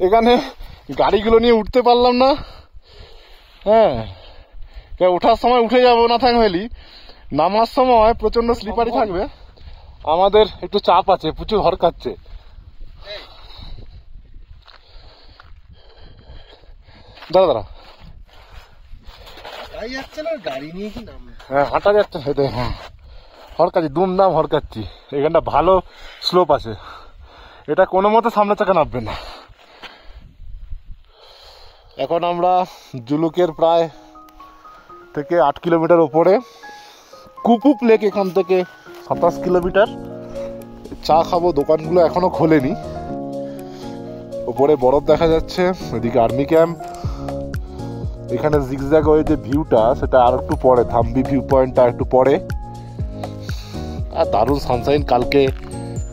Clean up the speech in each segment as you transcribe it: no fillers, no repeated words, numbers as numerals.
এখানে গাড়িগুলো নিয়ে উঠতে পারলাম না। হ্যাঁ, ওঠার সময় উঠে যাবো না থাকবেলি, নামার সময় প্রচন্ড স্লিপারি থাকবে। আমাদের একটু চাপ আছে, প্রচুর হরকাচ্ছে। দাঁড়া দাঁড়া, হ্যাঁ হাঁটা যাচ্ছে, হ্যাঁ হরকাচ্ছি, দুমদাম হরকাচ্ছি। এখানটা ভালো স্লোপ আছে, এটা কোনো মতে সামনে চাকা নামবে না। এখন আমরা জুলুকের প্রায় থেকে 8 কিলোমিটার ওপরে, কুপুপ লেক এখান থেকে 27 কিলোমিটার। চা খাবো, দোকানগুলো এখনো খোলেনি। ওপরে বরফ দেখা যাচ্ছে, এদিকে আর্মি ক্যাম্প। এখানে জিগজ্যাগ ওয়ে যে ভিউটা, সেটা আর একটু পরে, থাম্বি ভিউ পয়েন্টটা একটু পরে। আর দারুণ সানশাইন।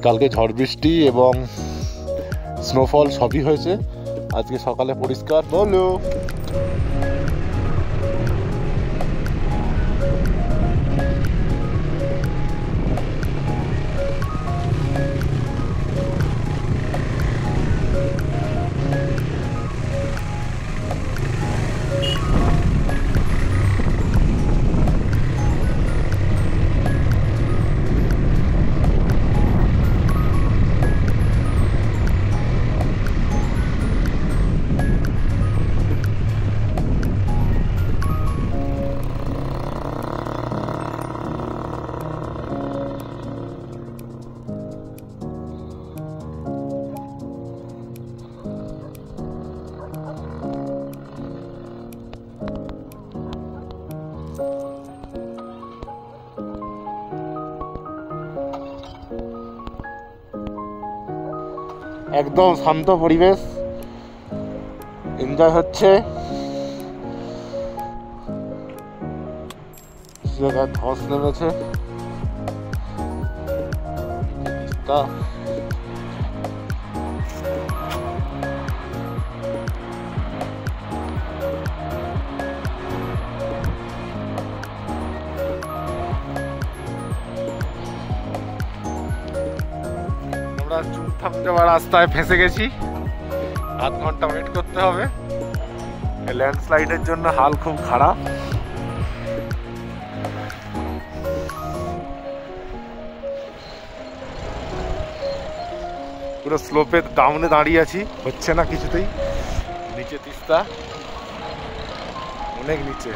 কালকে ঝড় বৃষ্টি এবং স্নোফল সবই হয়েছে। আজকে সকালে পরিষ্কার। বলো একদম শান্ত পরিবেশ, এনজয় হচ্ছে। জায়গায় ধস নেমেছে। আমরা চুপথাম যাওয়ার রাস্তায় ফেঁসে গেছি, আধ ঘন্টা ওয়েট করতে হবে। ল্যান্ডস্লাইডের জন্য হাল খুব খারাপ। পুরো স্লোপে ডাউনে দাঁড়িয়ে আছি, হচ্ছে না কিছুতেই। নিচে তিস্তা, অনেক নিচে।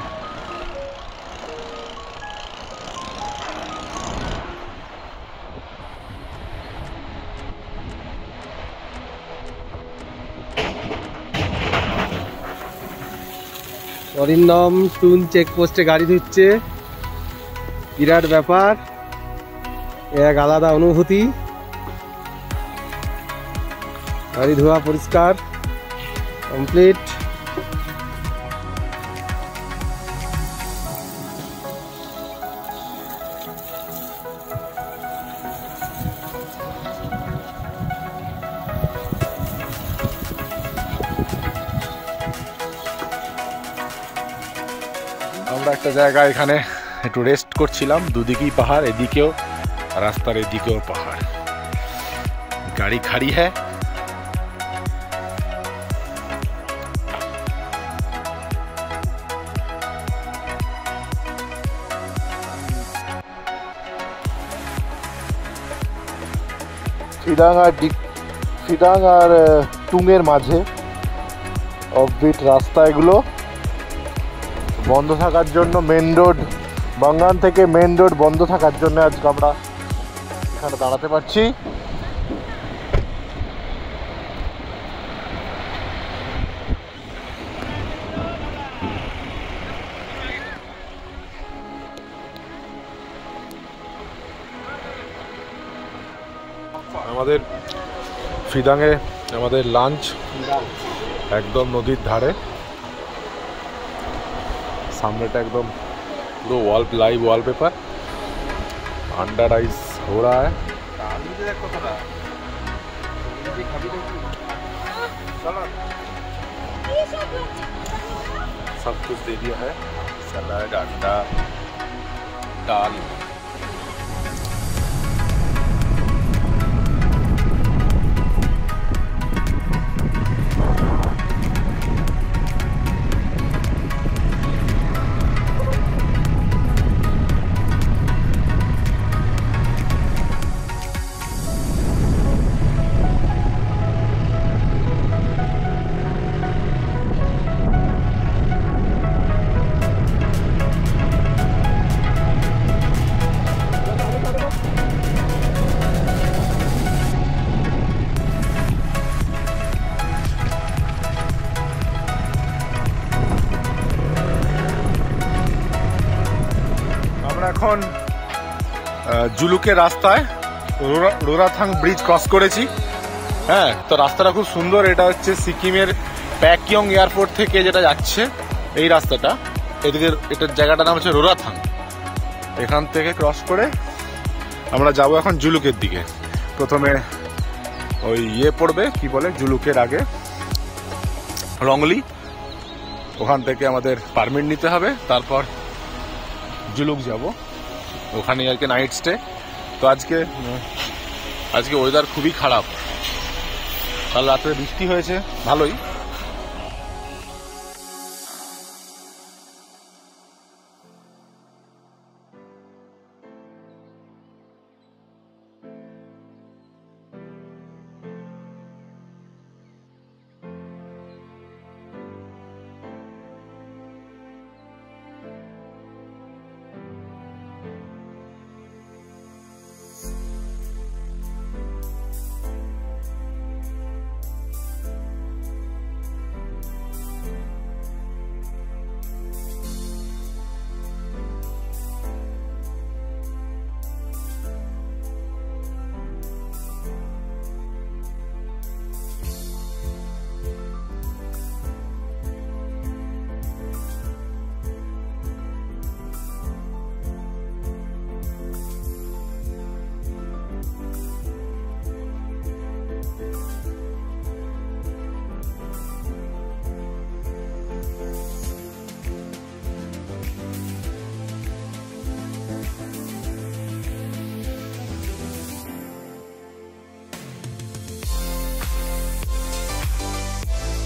অরিন্দম টুন চেকপোস্টে গাড়ি ধুচ্ছে, বিরাট ব্যাপার, এক আলাদা অনুভূতি। গাড়ি ধোয়া পরিষ্কার কমপ্লিট। আমরা একটা জায়গায় এখানে একটু রেস্ট করছিলাম, দুদিকেই পাহাড়, এদিকেও রাস্তার এদিকেও পাহাড়। গাড়ি খাড়ি হ্যাঁ। ফিডাং আর টুংয়ের মাঝে অফবিট রাস্তা, এগুলো বন্ধ থাকার জন্য মেন রোড, বাঙ্গান থেকে মেন রোড বন্ধ থাকার জন্য আজকে আমরা এখানে দাঁড়াতে পারছি। আমাদের ফিদাংয়ে আমাদের লাঞ্চ একদম নদীর ধারে, सामने टा एकदम पूरा लाइव वॉलपेपर, अंडर आइस हो रहा है। सब कुछ दे दिया है, सलाद, अंडा, दाल। এখন জুলুকের রাস্তায় রোরাথাং ব্রিজ ক্রস করেছি। হ্যাঁ, তো রাস্তাটা খুব সুন্দর। এটা হচ্ছে সিকিমের প্যাকিয়ং এয়ারপোর্ট থেকে যেটা যাচ্ছে এই রাস্তাটা, এদিকে এটার জায়গাটার নাম হচ্ছে রোরাথাং। এখান থেকে ক্রস করে আমরা যাব এখন জুলুকের দিকে। প্রথমে ওই পড়বে কি বলে জুলুকের আগে রংলি, ওখান থেকে আমাদের পারমিট নিতে হবে, তারপর জুলুক যাব, ওখানে আর কি নাইট স্টে। তো আজকে ওয়েদার খুবই খারাপ, কাল রাতে বৃষ্টি হয়েছে ভালোই।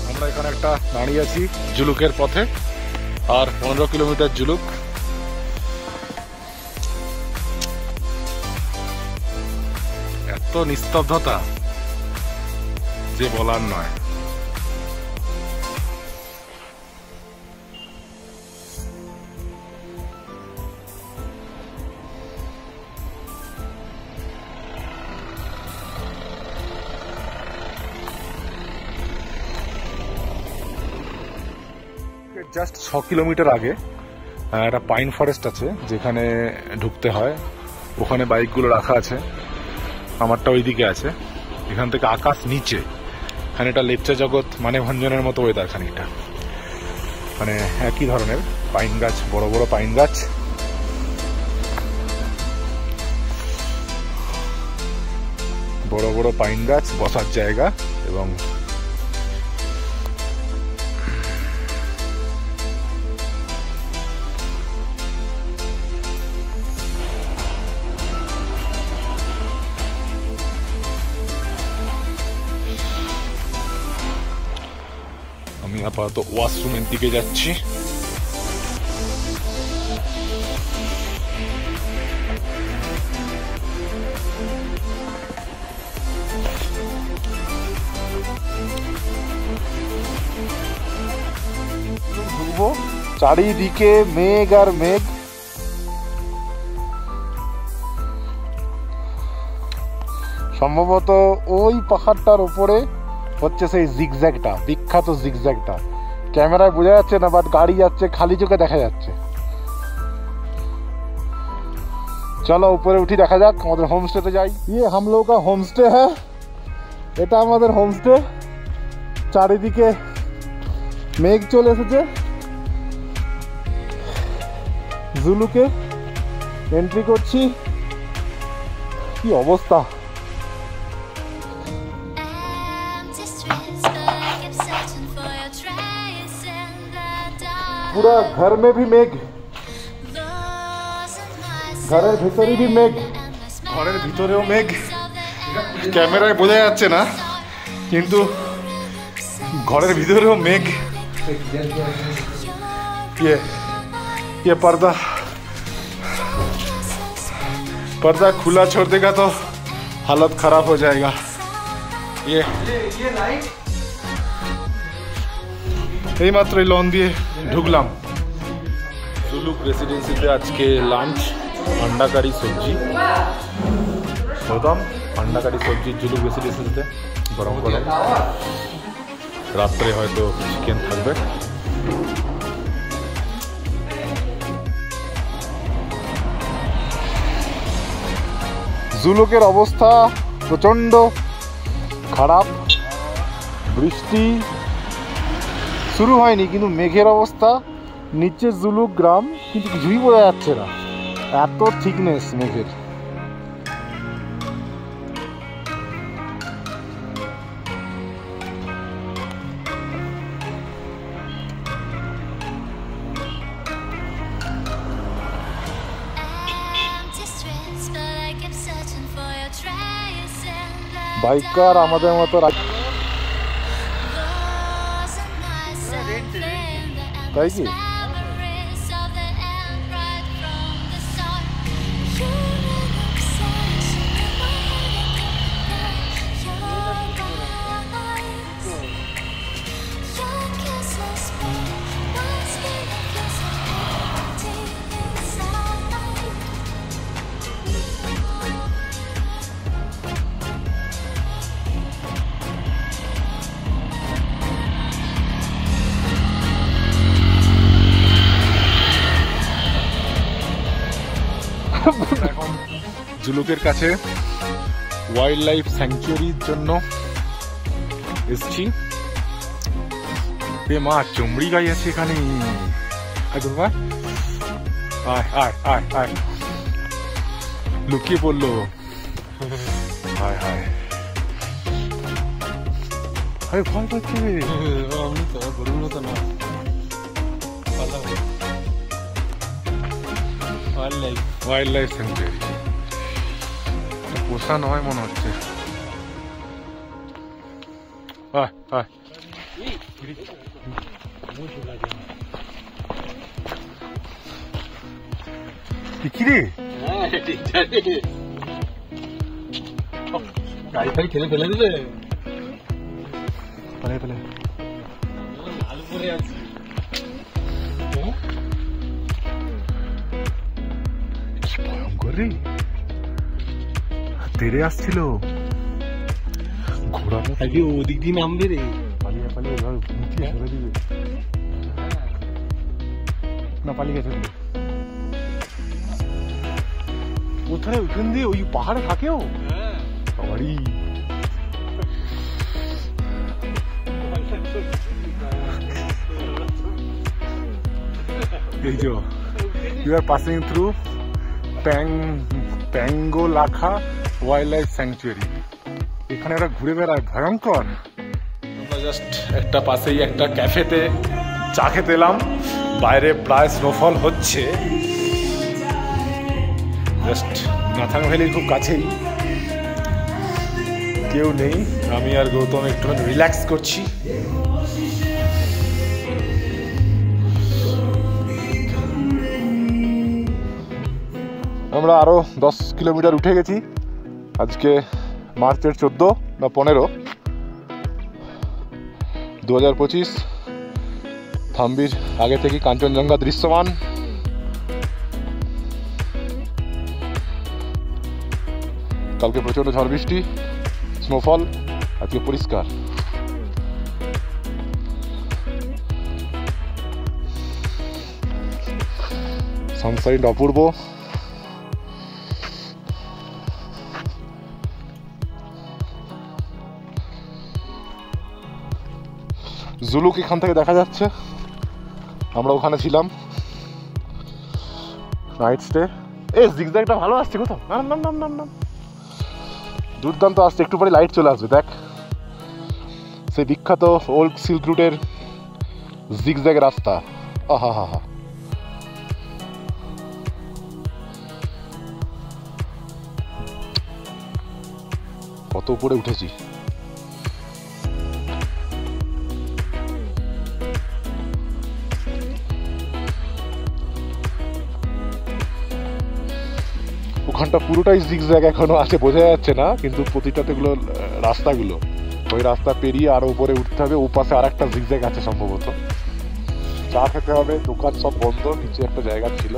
আমরা এখানে একটা দাঁড়িয়ে আছি জুলুকের পথে, আর 15 কিলোমিটার জুলুক। এত নিস্তব্ধতা যে বলার নয়। জাস্ট 6 কিলোমিটার আগে একটা পাইন ফরেস্ট আছে যেখানে ঢুকতে হয়, ওখানে বাইকগুলো রাখা আছে। আমারটা ওইদিকে আছে। এখান থেকে আকাশ নিচে, এখানে এটা লেপচা জগৎ মানে ভঞ্জনের মতো ওয়েদার খানিকটা, মানে একই ধরনের পাইন গাছ, বড় বড় পাইন গাছ। বড় বড় পাইন গাছ, বসার জায়গা, এবং আমি আপাতত ওয়াশরুমের দিকে যাচ্ছি। ঢুকবো, চারিদিকে মেঘ আর মেঘ। সম্ভবত ওই পাহাড়টার উপরে হচ্ছে সেই জিগজ্যাগটা, বিখ্যাত জিগজ্যাগটা। ক্যামেরায় বোঝা যাচ্ছে না, বাট গাড়ি যাচ্ছে, খালি চোখে দেখা যাচ্ছে। চলো উপরে উঠি, দেখা যাক। আমাদের হোমস্টেতে যাই। হাম লোগ কা হোমস্টে হ্যাঁ, এটা আমাদের হোমস্টে। চারিদিকে মেঘ চলে এসেছে। জুলুকে এন্ট্রি করছি। কি অবস্থা! पूरा घर में भी मेघ, ঘরের ভিতরে भी মেঘ, ঘরের ভিতরেও মেঘ। ক্যামেরায় বোঝা যাচ্ছে না, কিন্তু ঘরের ভিতরেও মেঘ। ये पर्दा खुला छोड़ देगा तो हालत खराब हो जाएगा। ये এই মাত্র লন দিয়ে ঢুকলাম। জুলুক রেসিডেন্সিতে আজকে লাঞ্চ, আন্ডা কারি সবজি, আন্ডা কারি সবজি জুলুক রেসিডেন্সিতে গরম গরম। রাত্রে হয়তো চিকেন থাকবে। জুলুকের অবস্থা প্রচণ্ড খারাপ। বৃষ্টি শুরু হয়নি কিন্তু মেঘের অবস্থা, নিচে জুলুক গ্রাম কিন্তু কিছুই বোঝা যাচ্ছে না, এত থিকনেস মেঘের। বাইকার আমাদের মতো তাই কি? এখন জুলুকের কাছে ওয়াইল্ড লাইফ স্যাংচুয়ারির জন্য এসছি। মা চমড়ি গাই আছে এখানে, লুকিয়ে পড়লো। হায় হায়, ভয় পাচ্ছে। আমি তো গরুর মতো না, ওয়াইল্ড লাইফ স্যাংচুয়ারি পোষা নয় মনে হচ্ছে। কি রে গাড়ি ফাড়ি ঠেলে ফেলে দিলে, ফেলে ফেলে আলু পরে আছে। তেরে আসছিল ঘোড়া, ওদিক দিয়ে নামবে রে, পালিয়ে পালিয়ে ছেড়ে দিবে না, পালিয়ে গেছে ওখানে, ওখান দিয়ে ওই পাহাড়ে থাকেও বাড়ি। এই যে you are passing through Pangolakha wildlife sanctuary. এখানে ওরা ঘুরে বেড়ায়, ভয়ঙ্কর। আমরা জাস্ট একটা পাশেই একটা ক্যাফেতে চা খেতে এলাম, বাইরে প্রায় স্নোফল হচ্ছে, জাস্ট নাথাং ভ্যালির খুব কাছেই, কেউ নেই, আমি আর গৌতম একটু রিল্যাক্স করছি। আমরা আরো 10 কিলোমিটার উঠে গেছি। আজকে মার্চের 14 না 15, 2025। থাম্বির আগে থেকে কাঞ্চনজঙ্ঘা দৃশ্যমান। কালকে প্রচন্ড ঝড় বৃষ্টি, স্নোফল, আজকে পরিষ্কার। সানসাইড অপূর্ব। জুলুক এখান থেকে দেখা যাচ্ছে, আমরা ওখানে ছিলাম নাইট স্টে। এই জিগজ্যাগটা ভালো আসছে, কোথাও নাম নাম নাম নাম নাম দুর্দান্ত আসছে। একটু পরে লাইট চলে আসবে, দেখ সেই বিখ্যাত ওল্ড সিল্ক রুটের জিগজ্যাগ রাস্তা। আহা হা হা, কত উপরে উঠেছি। ওখানটা পুরোটাই জিগজ্যাগ এখনো আছে, বোঝা যাচ্ছে না, কিন্তু প্রতিটাতে গুলো রাস্তাগুলো, ওই রাস্তা পেরিয়ে আরো উপরে উঠতে হবে। ও পাশে আর একটা জিগজ্যাগ আছে সম্ভবত। চা খেতে হবে, দোকান সব বন্ধ, নিচে একটা জায়গা ছিল।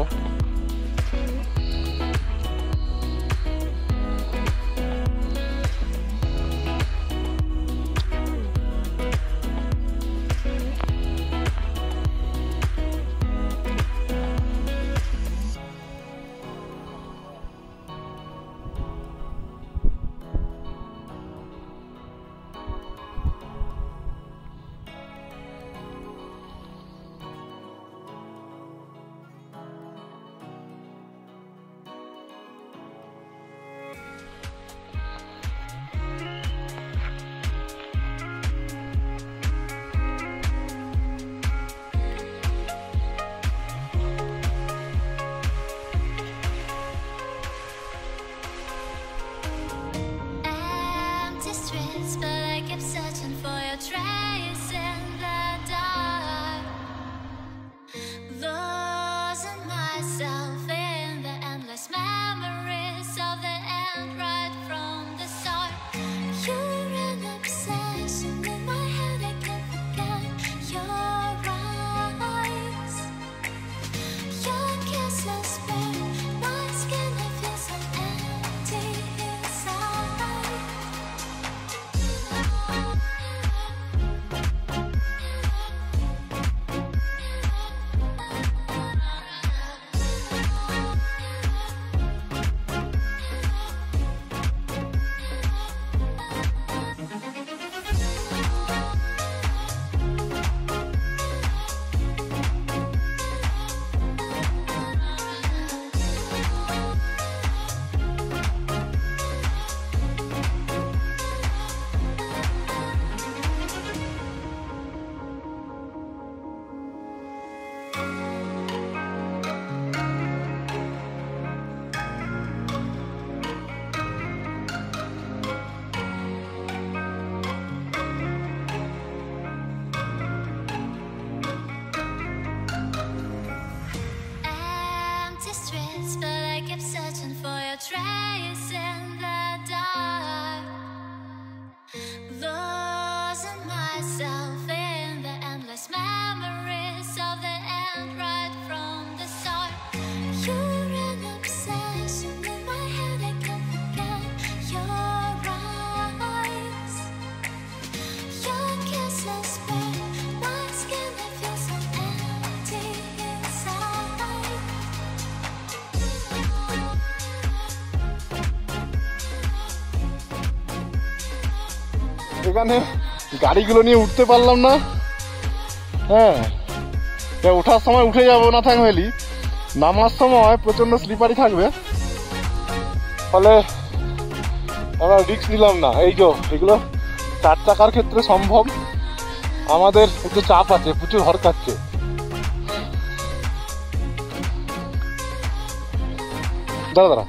a trace in the dark, losing myself in the endless memories of the end right from the start. You're an obsession in my head, I can't forget your eyes. Your kisses burn my skin, I feel so empty inside. Empty streets, but I kept searching for your trace in the dark, losing myself in the endless memories of the end right from the start. You're an obsession in my head, I can't forget your eyes. Your kisses burn my skin, I feel so empty inside. এখানে গাড়িগুলো নিয়ে উঠতে পারলাম না। হ্যাঁ, ওঠার সময় উঠে যাবো না থাকবেলি, নামার সময় প্রচন্ড স্লিপারি থাকবে, ফলে আমরা রিস্ক নিলাম না। এই যে এগুলো 4 চাকার ক্ষেত্রে সম্ভব, আমাদের একটু চাপ আছে, প্রচুর হরকাচ্ছে। দাঁড়া দাঁড়া,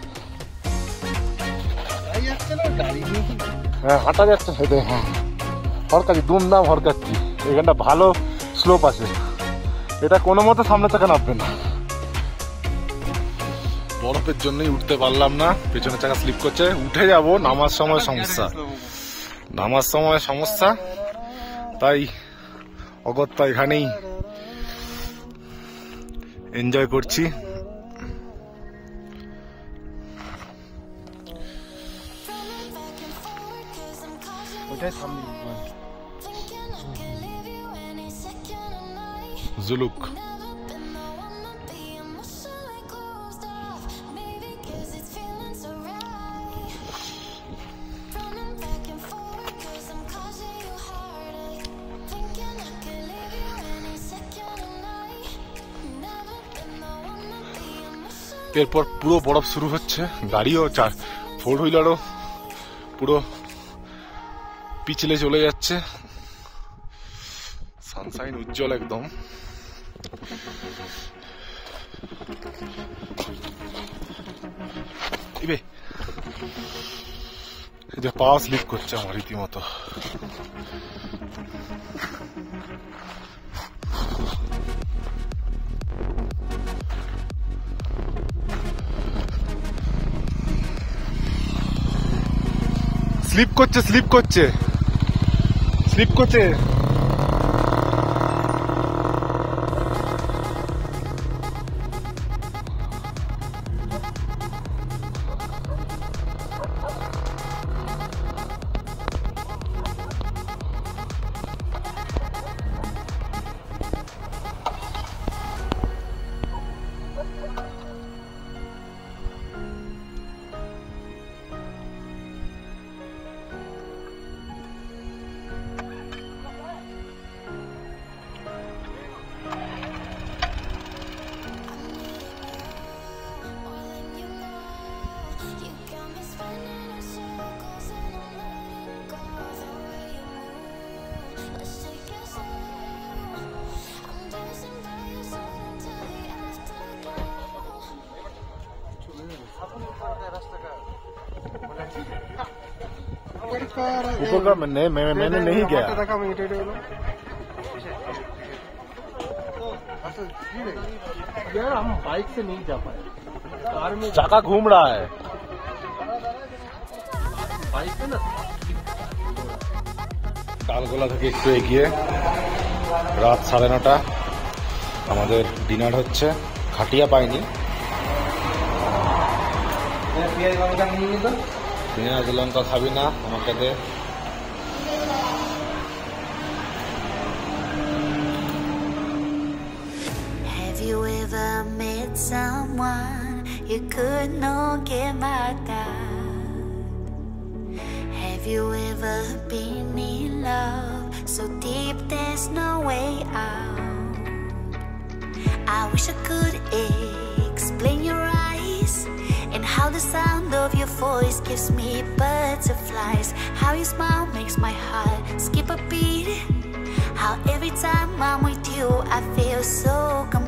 হ্যাঁ হাঁটা যাচ্ছে সেটাই। হ্যাঁ হরকাচ্ছি, দুমদাম হরকাচ্ছি। এখানটা ভালো স্লোপ আছে, এটা কোনো মতে সামনে চাকা নামবে না। বরফের জন্যই উঠতে পারলাম না, পেছনের চাকা স্লিপ করছে। উঠে যাব, নামার সময় সমস্যা, নামার সময় সমস্যা, তাই অগত্যা এখানেই এনজয় করছি। জুলুক এরপর পুরো বরফ শুরু হচ্ছে। গাড়িও 4 হুইলারও পুরো পিছলে চলে যাচ্ছে। সানশাইন উজ্জ্বল একদম। এই যে পা স্লিপ করছে আমার রীতিমতো। স্লিপ করছে, স্লিপ করছে, স্লিপ করছে। ऊपर का मैंने नहीं गया। यार हम बाइक से नहीं जा पाए, कार में चाका घूम रहा है। बाइक से ना তালগোলা থেকে একটু এগিয়ে রাত 9:30 আমাদের ডিনার হচ্ছে। খাটিয়া পাইনি, পেঁয়াজ লঙ্কা খাবি না আমাকে দে। Have you ever met someone you could not get mad at? Have you ever been in love so deep there's no way out? I wish I could explain your eyes and how the sound of your voice gives me butterflies. How your smile makes my heart skip a beat. How every time I'm with you I feel so complete.